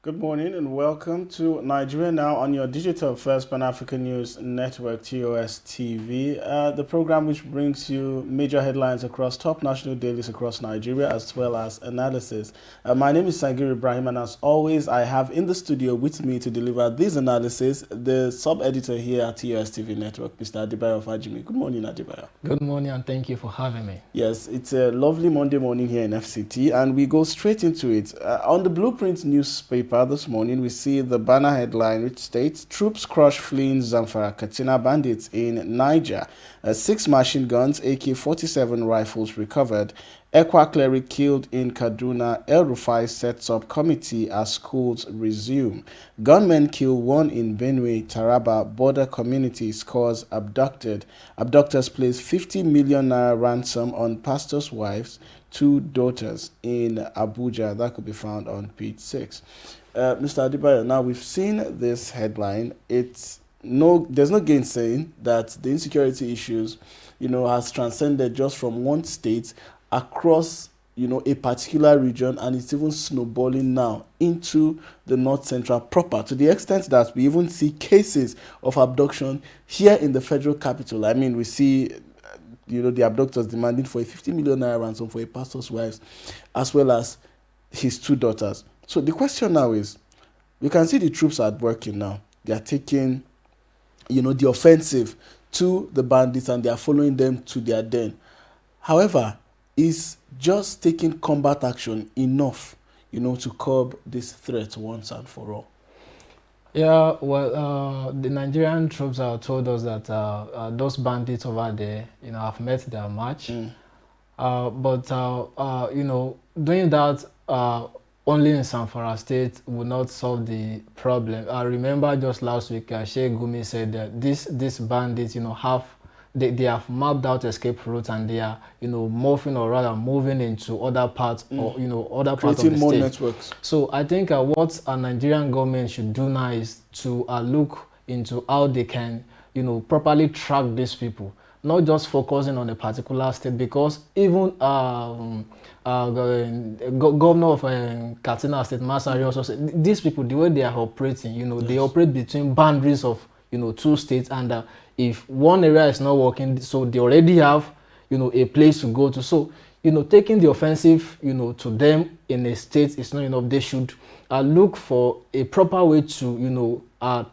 Good morning and welcome to Nigeria Now on your digital first Pan-African News Network, TOS TV, the program which brings you major headlines across top national dailies across Nigeria as well as analysis. My name is Sangir Ibrahim, and as always I have in the studio with me to deliver this analysis the sub-editor here at TOS TV Network, Mr. Adebayo Fajimi. Good morning, Adebayo. Good morning and thank you for having me. Yes, it's a lovely Monday morning here in FCT and we go straight into it. On the Blueprint newspaper this morning, we see the banner headline which states, "Troops crush fleeing Zamfara Katsina bandits in Niger. 6 machine guns, AK-47 rifles recovered. Ekwa cleric killed in Kaduna. El Rufai sets up committee as schools resume. Gunmen kill 1 in Benue, Taraba. Border community scores abducted. Abductors place 50 million naira ransom on pastor's wives, 2 daughters in Abuja." That could be found on page 6. Mr. Adebayo, now we've seen this headline. There's no gainsaying that the insecurity issues, has transcended just from one state across, a particular region, and it's even snowballing now into the North Central proper, to the extent that we even see cases of abduction here in the federal capital. I mean, we see the abductors demanding for a 50 million naira ransom for a pastor's wife, as well as his 2 daughters. So the question now is, you can see the troops are working now. They are taking, the offensive to the bandits and they are following them to their den. However, is just taking combat action enough, to curb this threat once and for all? Yeah, well, the Nigerian troops have told us that those bandits over there, have met their match. But doing that only in Zamfara state will not solve the problem. I remember just last week, Sheikh Gumi said that these bandits, they have mapped out escape routes and they are, moving into other parts or, other parts of the more state. Networks. So I think what a Nigerian government should do now is to look into how they can, properly track these people, not just focusing on a particular state, because even governor of Katsina State, Masari, also said these people, the way they are operating, Yes. They operate between boundaries of, 2 states, and if one area is not working, so they already have, a place to go to. So, taking the offensive, to them in a state is not enough. They should look for a proper way to,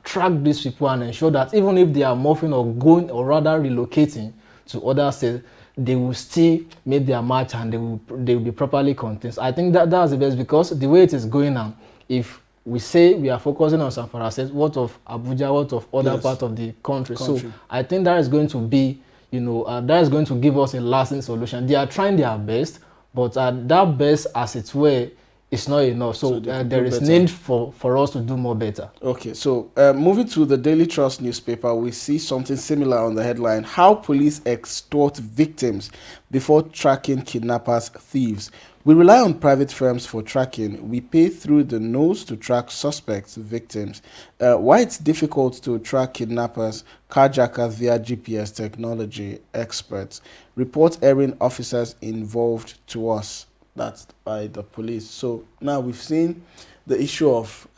track these people and ensure that even if they are moving or going or rather relocating to other states, they will still make their march and they will be properly contained. So I think that's the best, because the way it is going now, if we say we are focusing on Zamfara state, what of Abuja, what of other parts of the country? So I think that is going to be, that is going to give us a lasting solution. They are trying their best, but that best, as it were, is not enough. So there is need for us to do more better. Okay, so moving to the Daily Trust newspaper, we see something similar on the headline: "How police extort victims before tracking kidnappers, thieves. We rely on private firms for tracking. We pay through the nose to track suspects, victims. Why it's difficult to track kidnappers, carjackers via GPS technology, experts. Report erring officers involved to us." That's by the police. So now we've seen the issue of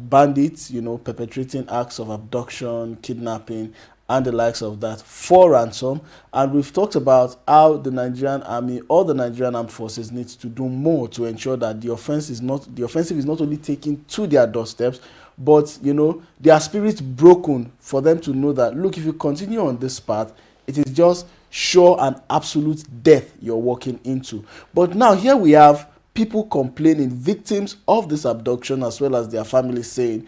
bandits, perpetrating acts of abduction, kidnapping, and the likes of that for ransom. And we've talked about how the Nigerian army or the Nigerian armed forces needs to do more to ensure that the offensive is not only taken to their doorsteps, but their spirit broken for them to know that, look, if you continue on this path, it is just sure and absolute death you're walking into. But now here we have people complaining, victims of this abduction as well as their families, saying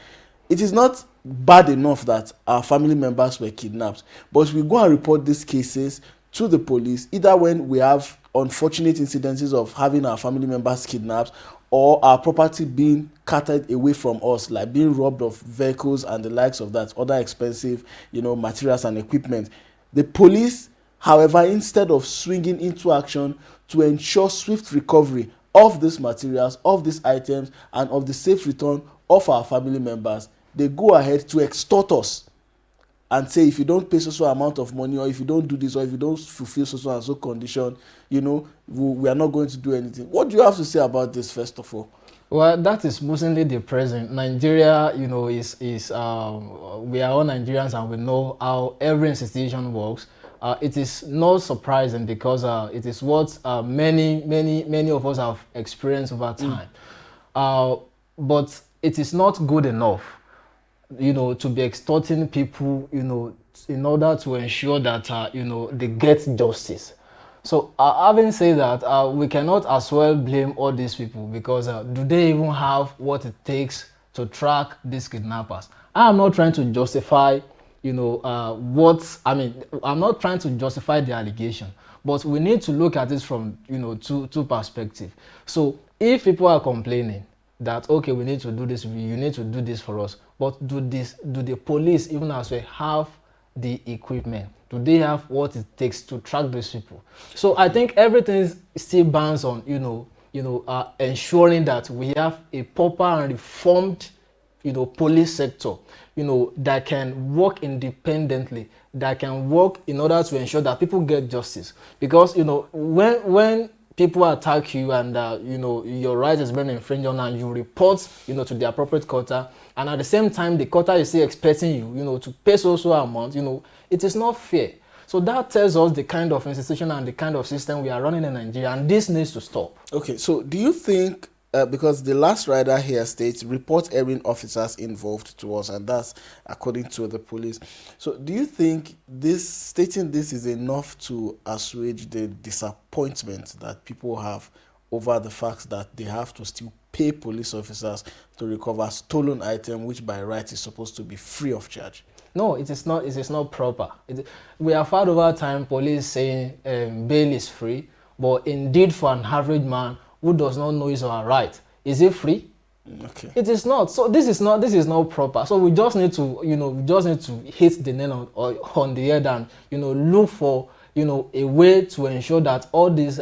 it is not bad enough that our family members were kidnapped, but we go and report these cases to the police, either when we have unfortunate incidences of having our family members kidnapped or our property being carted away from us, like being robbed of vehicles and the likes of that, other expensive, materials and equipment. The police, however, instead of swinging into action to ensure swift recovery of these materials, of these items, and of the safe return of our family members, they go ahead to extort us and say, if you don't pay so amount of money, or if you don't do this, or if you don't fulfill so and so condition, we are not going to do anything. What do you have to say about this, first of all? Well, that is mostly the present. Nigeria, is we are all Nigerians and we know how every institution works. It is not surprising because it is what many of us have experienced over time. Uh, but it is not good enough, to be extorting people, in order to ensure that, they get justice. So, having said that, we cannot as well blame all these people because do they even have what it takes to track these kidnappers? I am not trying to justify, what I mean. I'm not trying to justify the allegation, but we need to look at this from, two perspectives. So, if people are complaining that okay, we need to do this, you need to do this for us, but do the police even as well have the equipment? Do they have what it takes to track these people? So I think everything still bounds on ensuring that we have a proper and reformed police sector, that can work independently, that can work in order to ensure that people get justice. Because when people attack you and your right is being infringed on and you report to the appropriate quarter, and at the same time the quarter is still expecting you to pay so amount, it is not fair. So that tells us the kind of institution and the kind of system we are running in Nigeria, and this needs to stop. Okay, so do you think, because the last rider here states report erring officers involved to us, and that's according to the police. So do you think stating this is enough to assuage the disappointment that people have over the fact that they have to still pay police officers to recover stolen item, which by right is supposed to be free of charge? No, it is not. It is not proper. We have had over time police saying bail is free, but indeed for an average man who does not know his or right, is it free? Okay. It is not. So this is not proper. So we just need to hit the nail on the head and look for a way to ensure that all this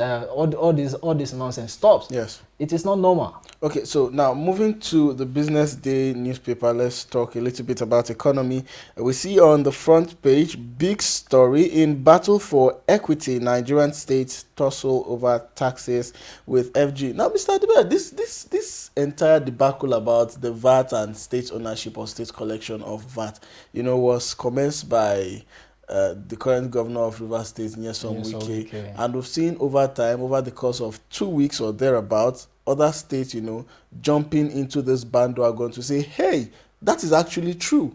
nonsense stops. Yes. It is not normal. Okay, so now moving to the Business Day newspaper, let's talk a little bit about economy. We see on the front page, big story: in battle for equity, Nigerian states tussle over taxes with FG. Now, Mr. Adibert, this entire debacle about the VAT and state ownership or state collection of VAT, was commenced by the current governor of Rivers State, Nyesom Wike, and we've seen over time, over the course of 2 weeks or thereabouts, other states, jumping into this bandwagon to say, hey, that is actually true.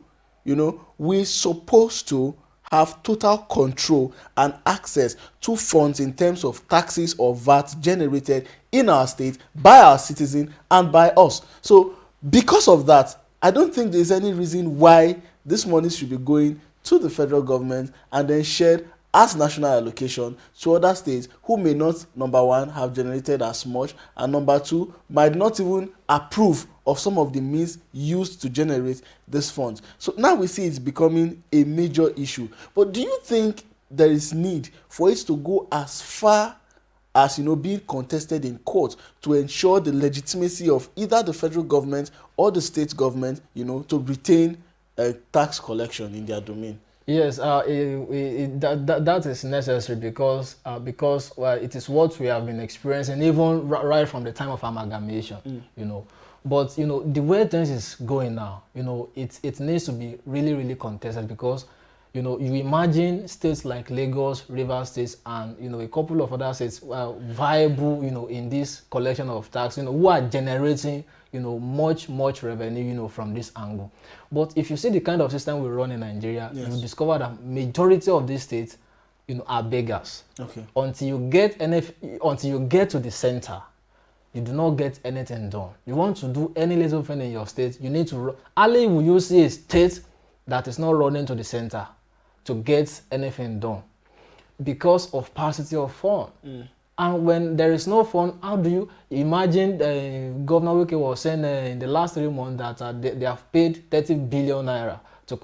We're supposed to have total control and access to funds in terms of taxes or VAT generated in our state by our citizens and by us. So because of that, I don't think there's any reason why this money should be going to the federal government and then shared as national allocation to other states who may not, number one, have generated as much, and number two, might not even approve of some of the means used to generate these funds. So now we see it's becoming a major issue. But do you think there is need for it to go as far as being contested in court to ensure the legitimacy of either the federal government or the state government, to retain tax collection in their domain? Yes, that is necessary because it is what we have been experiencing even right from the time of amalgamation. But the way things is going now, it needs to be really contested because you imagine states like Lagos, Rivers States, and a couple of other states viable in this collection of tax, who are generating much revenue from this angle. But if you see the kind of system we run in Nigeria, yes, you discover that majority of these states are beggars. Okay. Until you get to the center, you do not get anything done. You want to do any little thing in your state, you need to only will you see a state that is not running to the center to get anything done because of paucity of fund. And when there is no fund, how do you imagine? Governor Wike was saying in the last 3 months that they have paid 30 billion naira to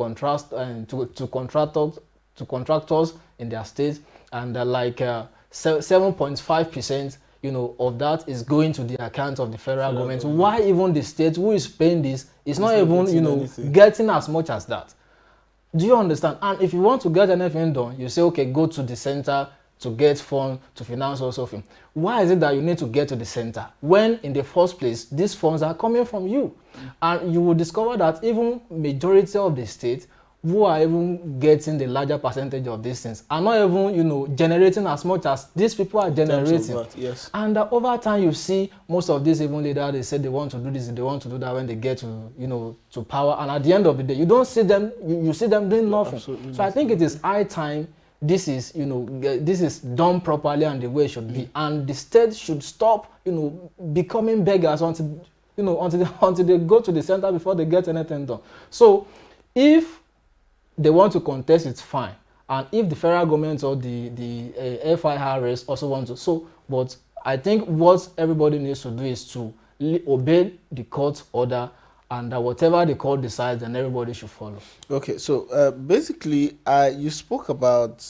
contractors in their state, and 7.5% of that is going to the account of the federal government. Why even the state who is paying this is not even getting as much as that? Do you understand? And if you want to get anything done, you say, okay, go to the center to get funds to finance also thing. Why is it that you need to get to the center when in the first place these funds are coming from you? And you will discover that even majority of the states who are even getting the larger percentage of these things are not even, generating as much as these people are generating. That, yes. And over time, you see most of these even leaders, they say they want to do this, they want to do that when they get to power. And at the end of the day, you don't see them, you see them doing nothing. Absolutely. So I think it is high time this is, this is done properly and the way it should be. And the state should stop, becoming beggars until they go to the center before they get anything done. So if they want to contest, it's fine. And if the federal government or the FIRS also want to, but I think what everybody needs to do is to obey the court order, and that whatever the court decides, then everybody should follow. Okay, so basically, you spoke about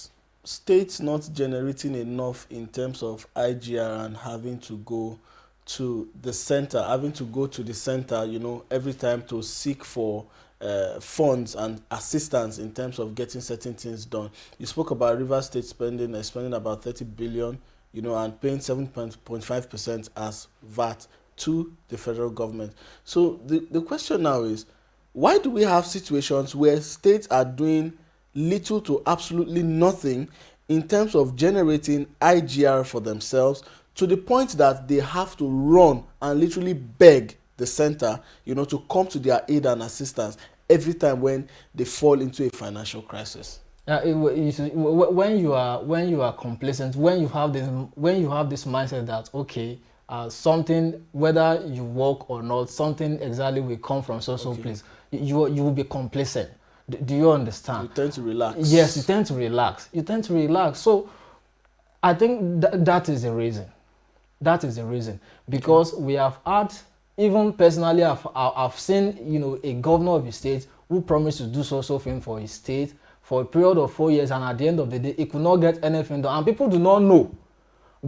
states not generating enough in terms of IGR and having to go to the center, every time to seek for funds and assistance in terms of getting certain things done. You spoke about Rivers State spending about 30 billion, and paying 7.5% as VAT to the federal government. So the question now is, why do we have situations where states are doing little to absolutely nothing in terms of generating IGR for themselves, to the point that they have to run and literally beg the center, to come to their aid and assistance every time when they fall into a financial crisis? When you are complacent, when you have this mindset that okay, something, whether you work or not, something exactly will come from social place, you will be complacent. Do you understand? You tend to relax. Yes, you tend to relax. So I think that is the reason. That is the reason, because we have had, even personally, I've seen a governor of a state who promised to do social thing for his state for a period of 4 years, and at the end of the day, he could not get anything done, and people do not know,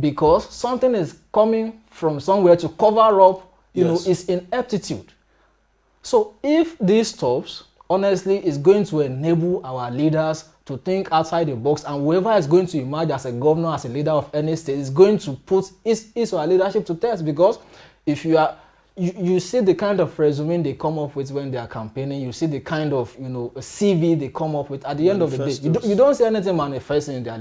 because something is coming from somewhere to cover up, its ineptitude. So if this stops, honestly, it's going to enable our leaders to think outside the box, and whoever is going to emerge as a governor, as a leader of any state, is going to put his or her leadership to test. Because if you see the kind of resume they come up with when they are campaigning, you see the kind of CV they come up with, at the end of the day, you don't see anything manifesting in their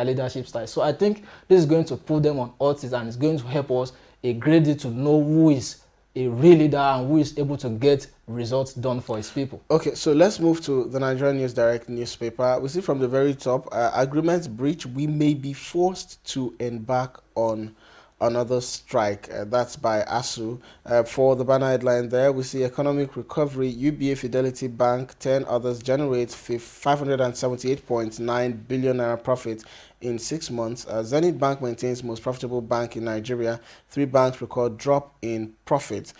leadership style. So I think this is going to put them on odds, and it's going to help us a great deal to know who is a real leader and who is able to get results done for his people. Okay, so let's move to the Nigerian News Direct newspaper. We see from the very top, agreement breach, we may be forced to embark on another strike. That's by ASU. For the banner headline there, we see economic recovery, UBA Fidelity Bank, 10 others generate 578.9 billion naira profit in 6 months. Zenith Bank maintains most profitable bank in Nigeria. 3 banks record drop in profit.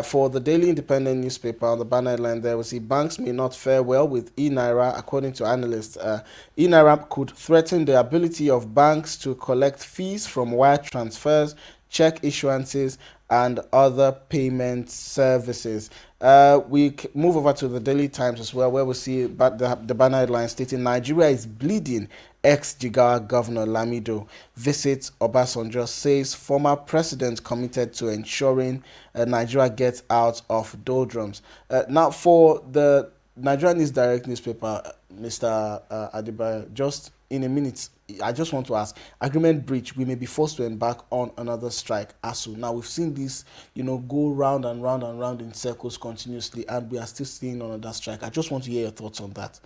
For the Daily Independent newspaper, on the banner headline there, we see banks may not fare well with e-Naira. According to analysts, e-Naira could threaten the ability of banks to collect fees from wire transfers, check issuances, and other payment services. We move over to the Daily Times as well, where we see the banner headline stating Nigeria is bleeding. Ex-Jigawa Governor Lamido visits Obasanjo, says former president committed to ensuring Nigeria gets out of doldrums. Now, for the Nigerian News Direct newspaper, Mr. Adebayo, just in a minute, I just want to ask, agreement breach, we may be forced to embark on another strike, ASU. Now, we've seen this, go round and round and round in circles continuously, and we are still seeing another strike. I just want to hear your thoughts on that.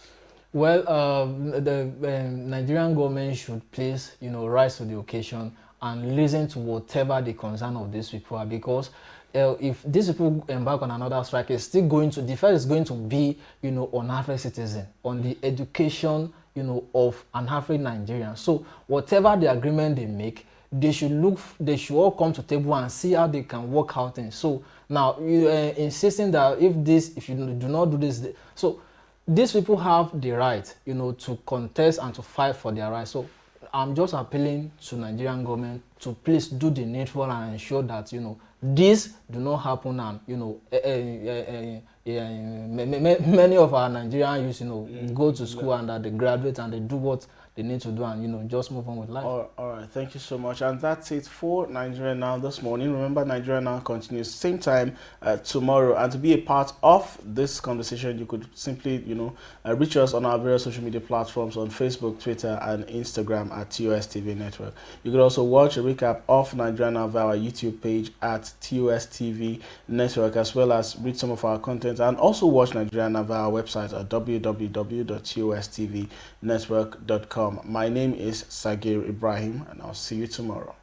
Well, the Nigerian government should please, rise to the occasion and listen to whatever the concern of these people are, because if these people embark on another strike, it's still going to, the first is going to be, on average citizen, on the education, of an average Nigerian. So whatever the agreement they make, they should all come to table and see how they can work out things. So now, insisting that if you do not do this, so these people have the right, to contest and to fight for their rights. So I'm just appealing to Nigerian government to please do the needful and ensure that, this do not happen, and, many of our Nigerian youth, go to school and they graduate and they do what they need to do and, just move on with life. All right, thank you so much. And that's it for Nigeria Now this morning. Remember, Nigeria Now continues same time tomorrow. And to be a part of this conversation, you could simply, reach us on our various social media platforms on Facebook, Twitter, and Instagram at TOS TV Network. You could also watch a recap of Nigeria Now via our YouTube page at TOS TV Network, as well as read some of our content and also watch Nigeria Now via our website at www.tostvnetwork.com. My name is Sagir Ibrahim, and I'll see you tomorrow.